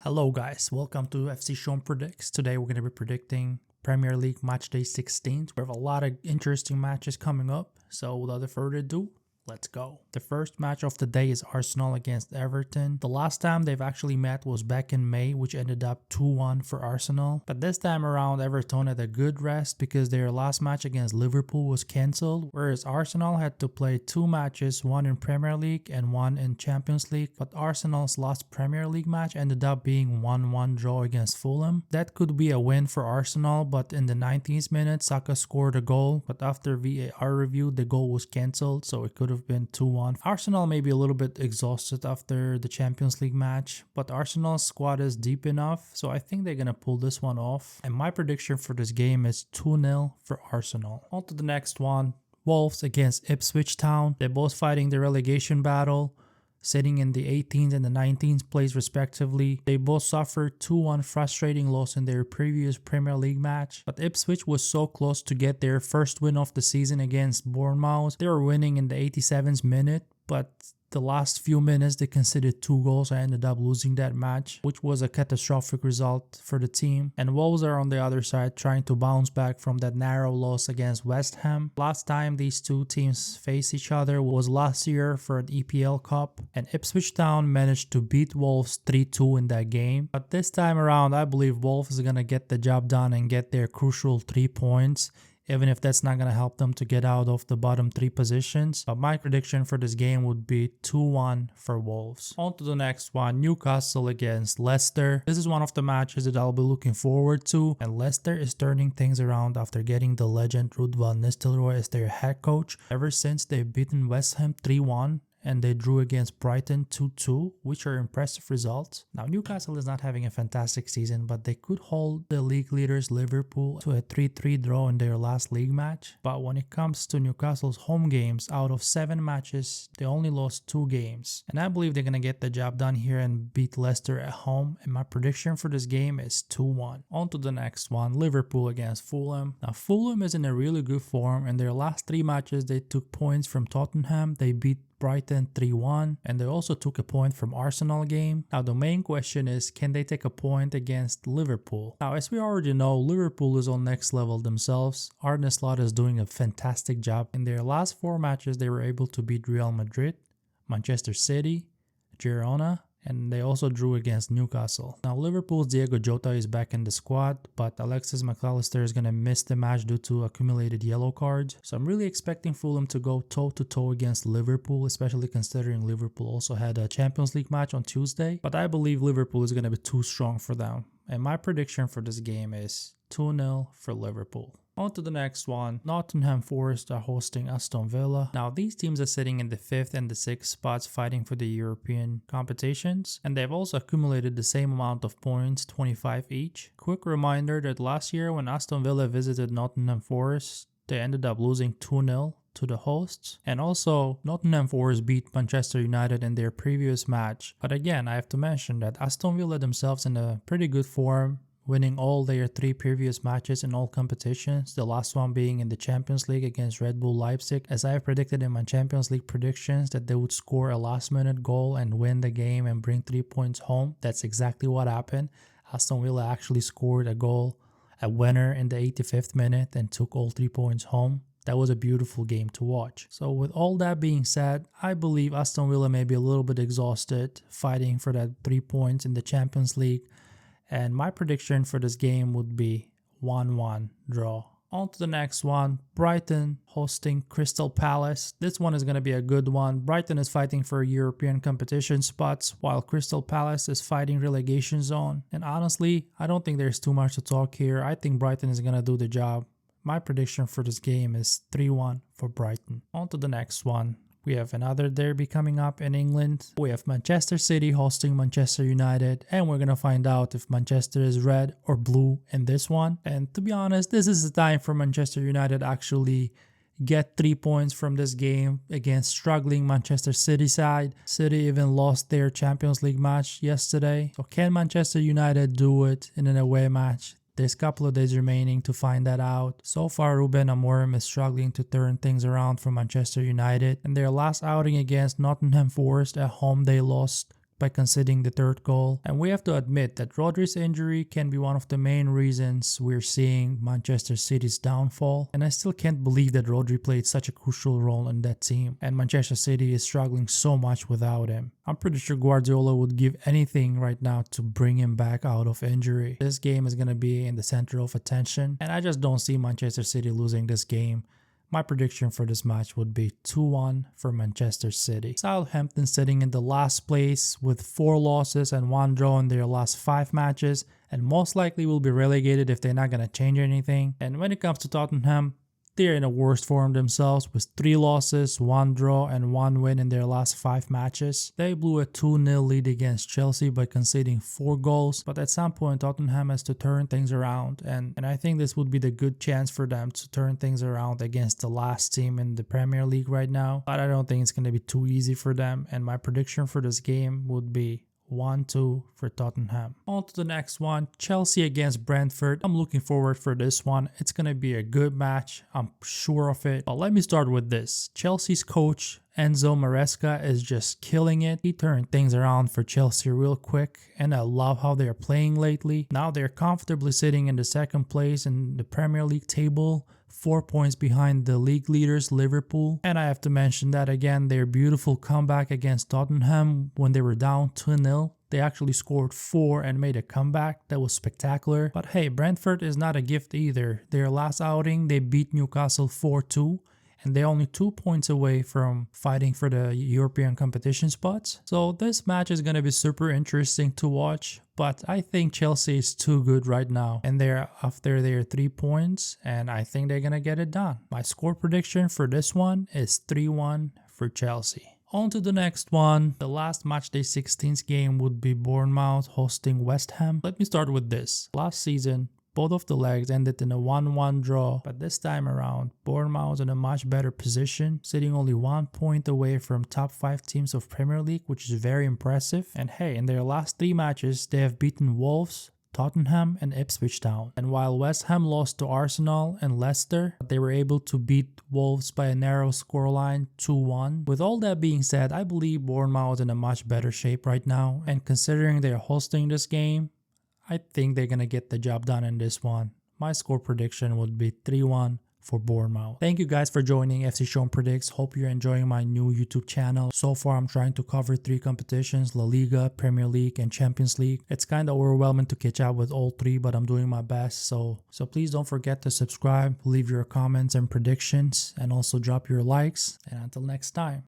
Hello guys, welcome to FC Sean Predicts. Today we're going to be predicting Premier League Match Day 16. We have a lot of interesting matches coming up, so without further ado, let's go. The first match of the day is Arsenal against Everton. The last time they've actually met was back in May, which ended up 2-1 for Arsenal. But this time around, Everton had a good rest because their last match against Liverpool was cancelled, whereas Arsenal had to play two matches, one in Premier League and one in Champions League. But Arsenal's last Premier League match ended up being 1-1 draw against Fulham. That could be a win for Arsenal, but in the 19th minute, Saka scored a goal, but after VAR review, the goal was cancelled, so it could have been 2-1. Arsenal may be a little bit exhausted after the Champions League match, but Arsenal's squad is deep enough, so I think they're gonna pull this one off. And my prediction for this game is 2-0 for Arsenal. On to the next one. Wolves against Ipswich Town. They're both fighting the relegation battle, sitting in the 18th and the 19th place respectively. They both suffered 2-1 frustrating loss in their previous Premier League match, but Ipswich was so close to get their first win of the season against Bournemouth. They were winning in the 87th minute, but the last few minutes they conceded 2 goals and ended up losing that match, which was a catastrophic result for the team. And Wolves are on the other side trying to bounce back from that narrow loss against West Ham. Last time these two teams faced each other was last year for an EPL Cup, and Ipswich Town managed to beat Wolves 3-2 in that game. But this time around, I believe Wolves is gonna get the job done and get their crucial 3 points, even if that's not going to help them to get out of the bottom 3 positions. But my prediction for this game would be 2-1 for Wolves. On to the next one, Newcastle against Leicester. This is one of the matches that I'll be looking forward to, and Leicester is turning things around after getting the legend Ruud van Nistelrooy as their head coach. Ever since they've beaten West Ham 3-1, and they drew against Brighton 2-2, which are impressive results. Now, Newcastle is not having a fantastic season, but they could hold the league leaders Liverpool to a 3-3 draw in their last league match. But when it comes to Newcastle's home games, out of 7 matches, they only lost 2 games. And I believe they're going to get the job done here and beat Leicester at home. And my prediction for this game is 2-1. On to the next one, Liverpool against Fulham. Now, Fulham is in a really good form. In their last 3 matches, they took points from Tottenham. They beat Brighton 3-1, and they also took a point from Arsenal game. Now the main question is, can they take a point against Liverpool? Now, as we already know, Liverpool is on next level themselves. Arne Slot is doing a fantastic job. In their last 4 matches, they were able to beat Real Madrid, Manchester City, Girona, and they also drew against Newcastle. Now, Liverpool's Diogo Jota is back in the squad, but Alexis McAllister is going to miss the match due to accumulated yellow cards. So I'm really expecting Fulham to go toe-to-toe against Liverpool, especially considering Liverpool also had a Champions League match on Tuesday. But I believe Liverpool is going to be too strong for them. And my prediction for this game is 2-0 for Liverpool. On to the next one, Nottingham Forest are hosting Aston Villa. Now these teams are sitting in the 5th and the 6th spots fighting for the European competitions, and they've also accumulated the same amount of points, 25 each. Quick reminder that last year when Aston Villa visited Nottingham Forest, they ended up losing 2-0 to the hosts, and also Nottingham Forest beat Manchester United in their previous match. But again, I have to mention that Aston Villa themselves in a pretty good form, winning all their 3 previous matches in all competitions, the last one being in the Champions League against Red Bull Leipzig. As I predicted in my Champions League predictions that they would score a last-minute goal and win the game and bring 3 points home, that's exactly what happened. Aston Villa actually scored a goal, a winner in the 85th minute, and took all 3 points home. That was a beautiful game to watch. So with all that being said, I believe Aston Villa may be a little bit exhausted fighting for that 3 points in the Champions League. And my prediction for this game would be 1-1 draw. On to the next one, Brighton hosting Crystal Palace. This one is going to be a good one. Brighton is fighting for European competition spots, while Crystal Palace is fighting relegation zone. And honestly, I don't think there's too much to talk here. I think Brighton is going to do the job. My prediction for this game is 3-1 for Brighton. On to the next one. We have another derby coming up in England. We have Manchester City hosting Manchester United, and we're going to find out if Manchester is red or blue in this one. And to be honest, this is the time for Manchester United actually get 3 points from this game against struggling Manchester City side. City even lost their Champions League match yesterday. So can Manchester United do it in an away match? There's a couple of days remaining to find that out. So far, Ruben Amorim is struggling to turn things around for Manchester United. In their last outing against Nottingham Forest at home, they lost by conceding the third goal. And we have to admit that Rodri's injury can be one of the main reasons we're seeing Manchester City's downfall. And I still can't believe that Rodri played such a crucial role in that team. And Manchester City is struggling so much without him. I'm pretty sure Guardiola would give anything right now to bring him back out of injury. This game is going to be in the center of attention. And I just don't see Manchester City losing this game. My prediction for this match would be 2-1 for Manchester City. Southampton sitting in the last place with 4 losses and 1 draw in their last 5 matches, and most likely will be relegated if they're not going to change anything. And when it comes to Tottenham, they're in a worst form themselves with 3 losses, 1 draw, and 1 win in their last 5 matches. They blew a 2-0 lead against Chelsea by conceding 4 goals, but at some point Tottenham has to turn things around, and I think this would be the good chance for them to turn things around against the last team in the Premier League right now. But I don't think it's going to be too easy for them, and my prediction for this game would be 1-2 for Tottenham. On to the next one, Chelsea against Brentford. I'm looking forward for this one. It's going to be a good match. I'm sure of it. But let me start with this. Chelsea's coach, 𝗗𝗟𝗦𝗖𝗟𝗔𝗜𝗠𝗘𝗥, is just killing it. He turned things around for Chelsea real quick, and I love how they're playing lately. Now they're comfortably sitting in the second place in the Premier League table, 4 points behind the league leaders Liverpool. And I have to mention that again, their beautiful comeback against Tottenham when they were down 2-0. They actually scored 4 and made a comeback. That was spectacular. But hey, Brentford is not a gift either. Their last outing, they beat Newcastle 4-2. And they're only 2 points away from fighting for the European competition spots. So this match is going to be super interesting to watch. But I think Chelsea is too good right now. And they're after their 3 points. And I think they're going to get it done. My score prediction for this one is 3-1 for Chelsea. On to the next one. The last matchday 16th game would be Bournemouth hosting West Ham. Let me start with this. Last season, both of the legs ended in a 1-1 draw, but this time around, Bournemouth in a much better position, sitting only 1 point away from top 5 teams of Premier League, which is very impressive. And hey, in their last 3 matches, they have beaten Wolves, Tottenham, and Ipswich Town. And while West Ham lost to Arsenal and Leicester, they were able to beat Wolves by a narrow scoreline 2-1. With all that being said, I believe Bournemouth is in a much better shape right now, and considering they're hosting this game, I think they're going to get the job done in this one. My score prediction would be 3-1 for Bournemouth. Thank you guys for joining FC Sean Predicts. Hope you're enjoying my new YouTube channel. So far, I'm trying to cover 3 competitions: La Liga, Premier League, and Champions League. It's kind of overwhelming to catch up with all 3, but I'm doing my best. So please don't forget to subscribe, leave your comments and predictions, and also drop your likes. And until next time.